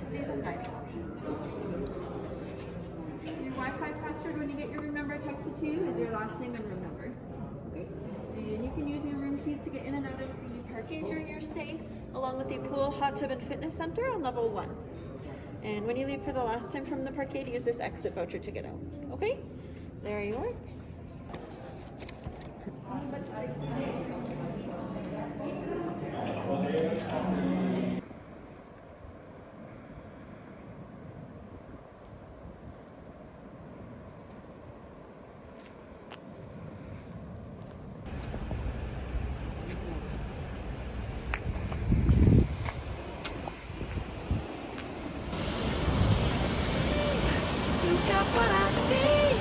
activities and dining options. Your Wi-Fi password when you get your room number texted to you is your last name and room number. Okay. And you can use your room keys to get in and out of the parking during your stay, along with the pool, hot tub, and fitness center on level 1. And when you leave for the last time from the parkade, use this exit voucher to get out. Okay? There you are. You got what I need,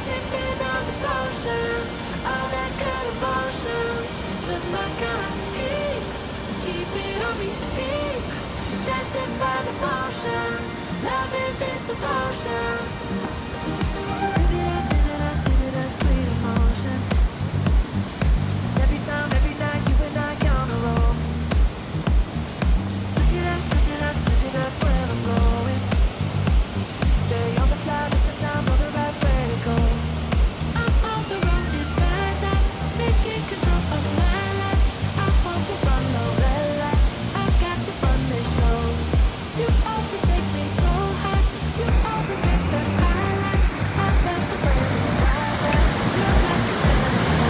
sipping on the potion, all that good emotion, just my kind of heat, keep it on repeat, tested by the potion, loving this devotion. Live it up, sweet emotion. Every time, every night, you and I on a roll. Switch it up, switch it up, switch it up where I'm going. Stay on the fly, listen time, know the right way to go. I'm on the road, this bad time, taking control of my life. I want to run no red lights, I've got to run this show. You always take me so high, you always make the highlights. I love the way you ride that, you're like a satisfaction.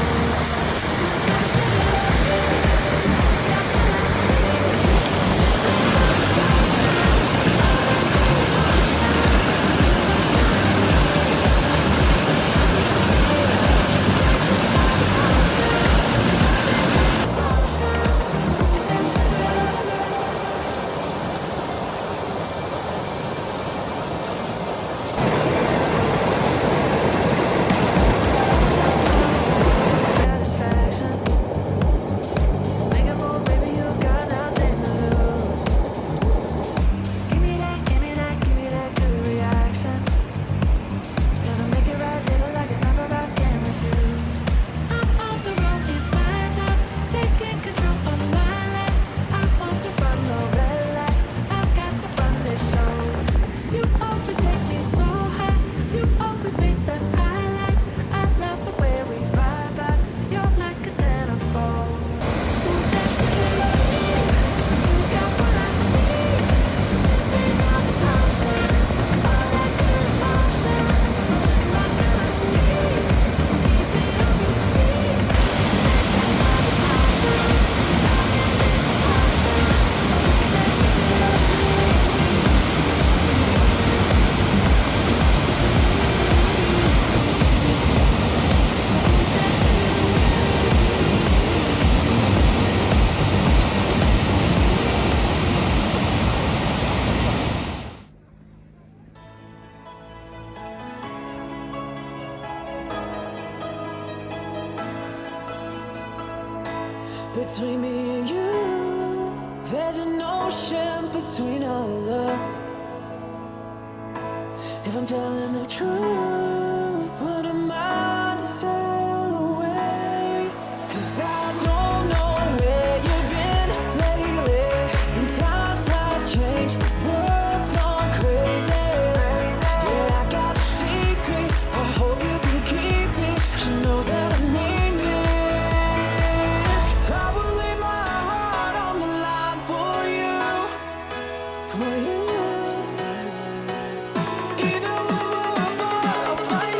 Make a move, baby, you got nothing to lose. Give me that, give me that, give me that good reaction. Gonna make it right, little like another I can refuse. I'm on the road, it's my time, taking control of my life. I want to run no red lights, I've got to run this show. You always take me so high, you always make the highlights. I love the way we vibe out, you're like a centerfold. Ooh, that's tasty, you got what I need, sipping on the potion, all that good emotion, just my kind of heat, keep it on repeat, tested by the potion, loving this devotion. Between me and you, there's an ocean between our love. If I'm telling the truth, what am I to sail away? 'Cause I don't know where you've been lately, and times have changed, the world's gone crazy. Yeah, I got a secret, I hope you can keep it. Should know that I mean this. I will lay my heart on the line for you, for you. Even when we're apart, I'll find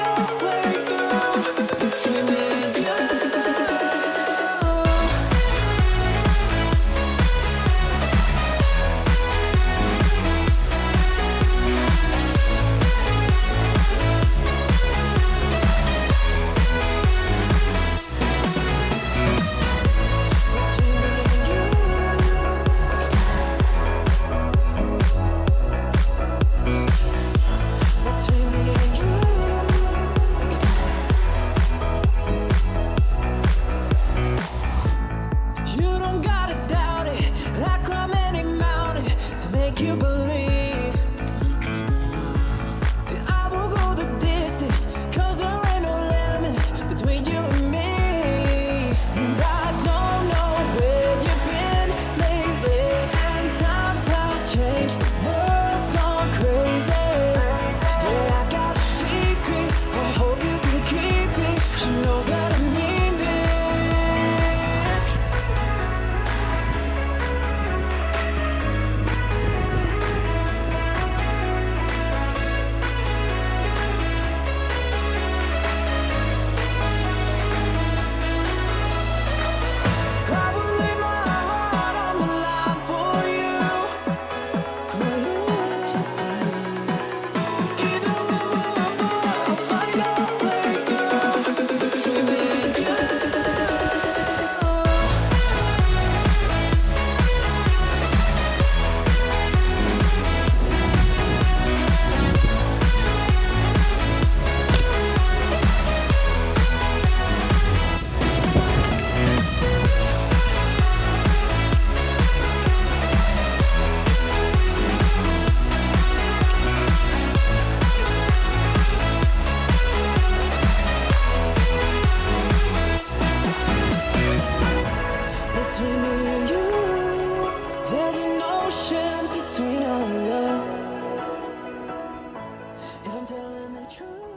true.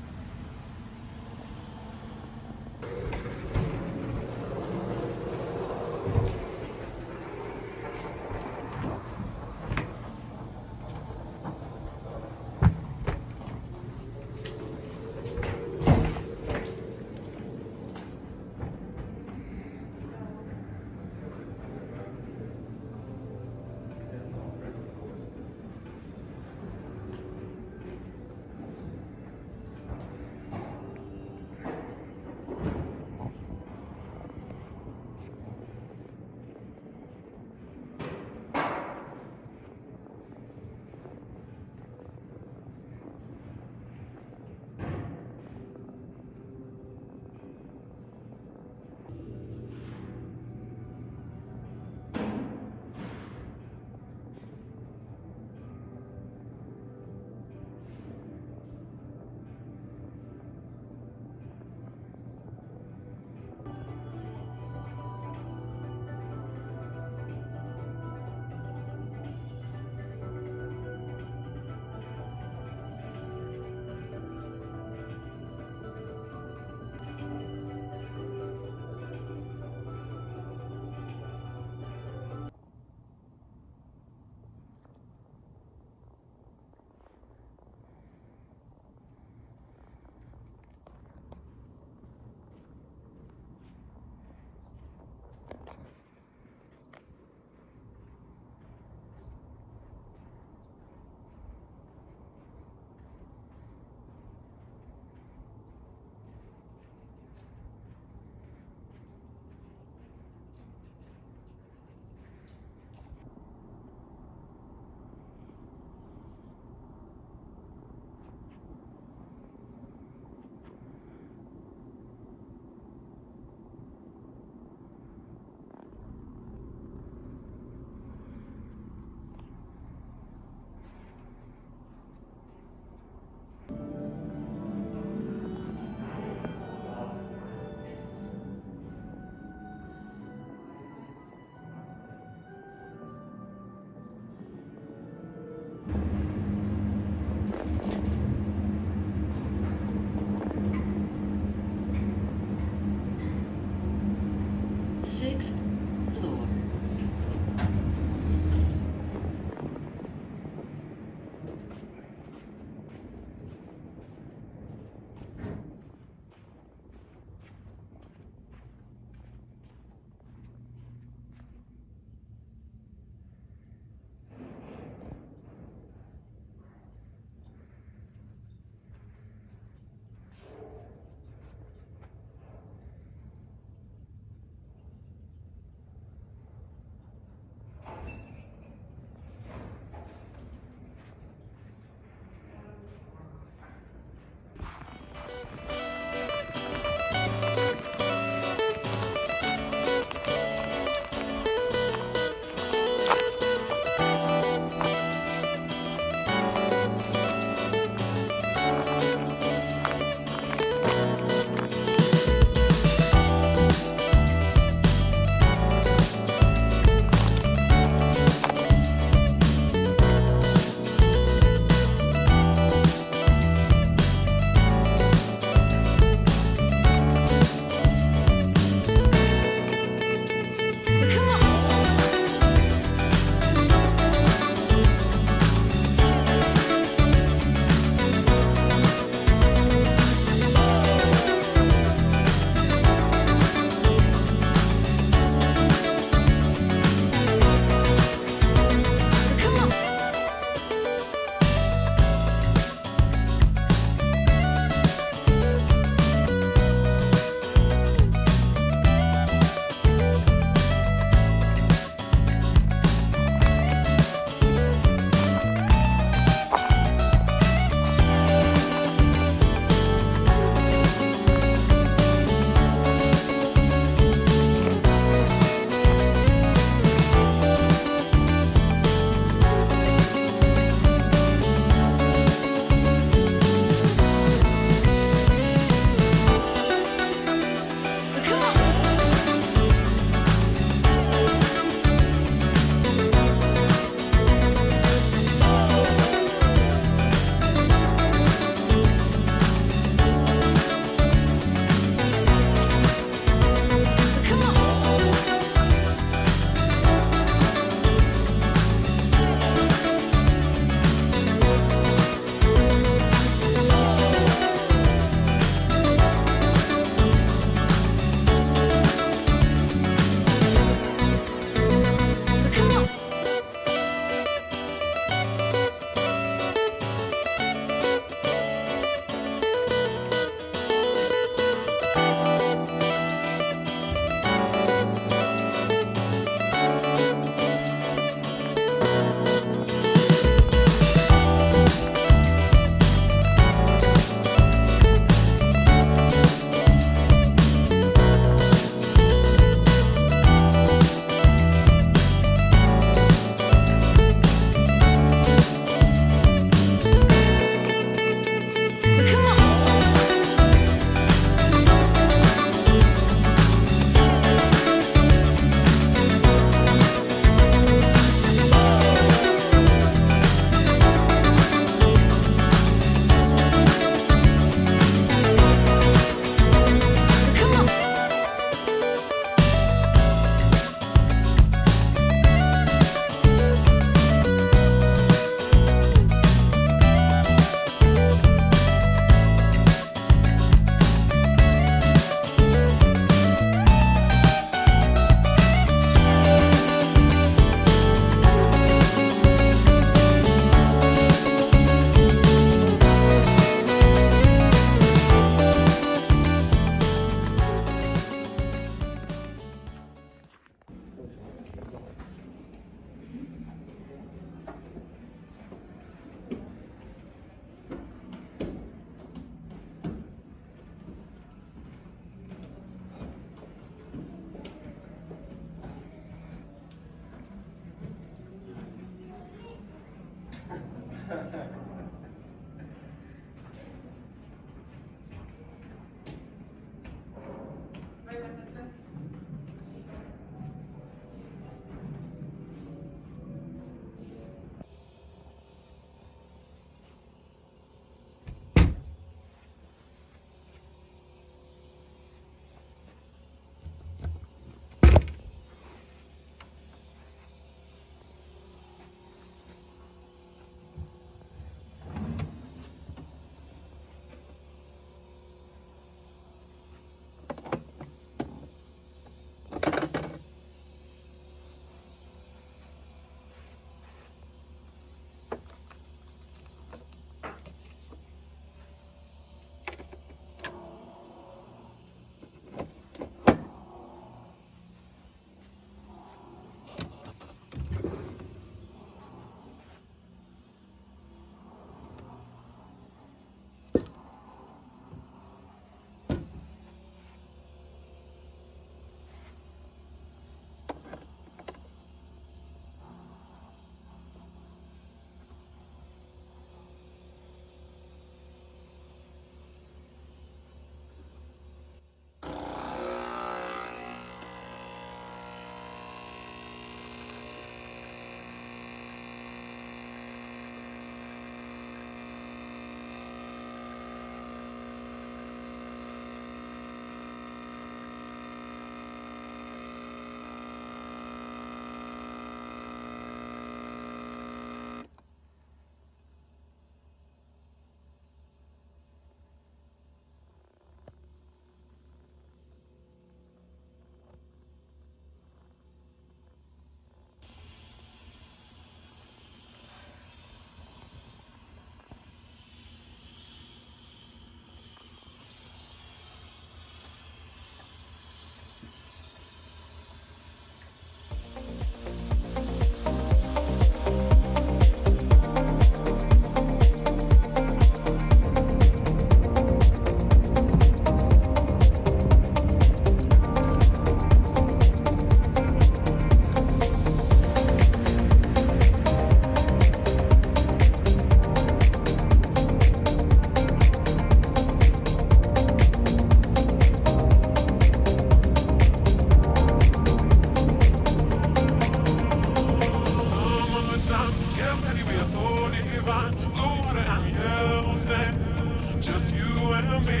Just you and me.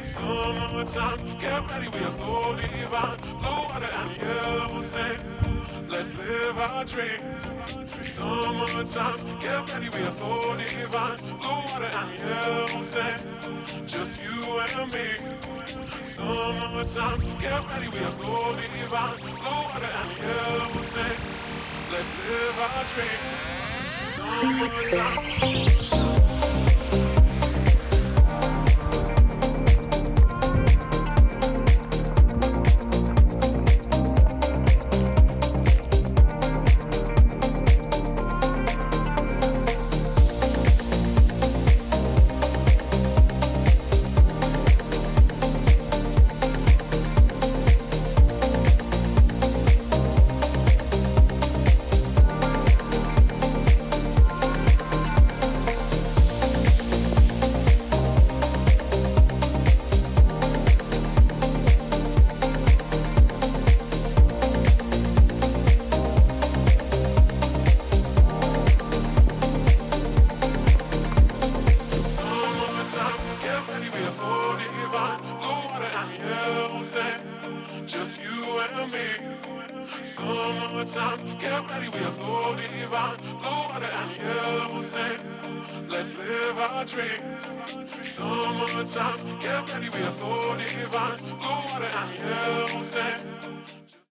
Summertime, get ready, we are so divine. Blue water and yellow sand. Let's live our dream. Summertime, get ready, we are so divine. Blue water and yellow sand. Just you and me. Summertime, get ready, we are so divine. Blue water and yellow sand. Let's live our dream. Summertime. Just you and me. Summertime, get ready, we are so divine. Blue water and yellow sand. Let's live our dream. Summertime, get ready, we are so divine. Blue water and yellow sand.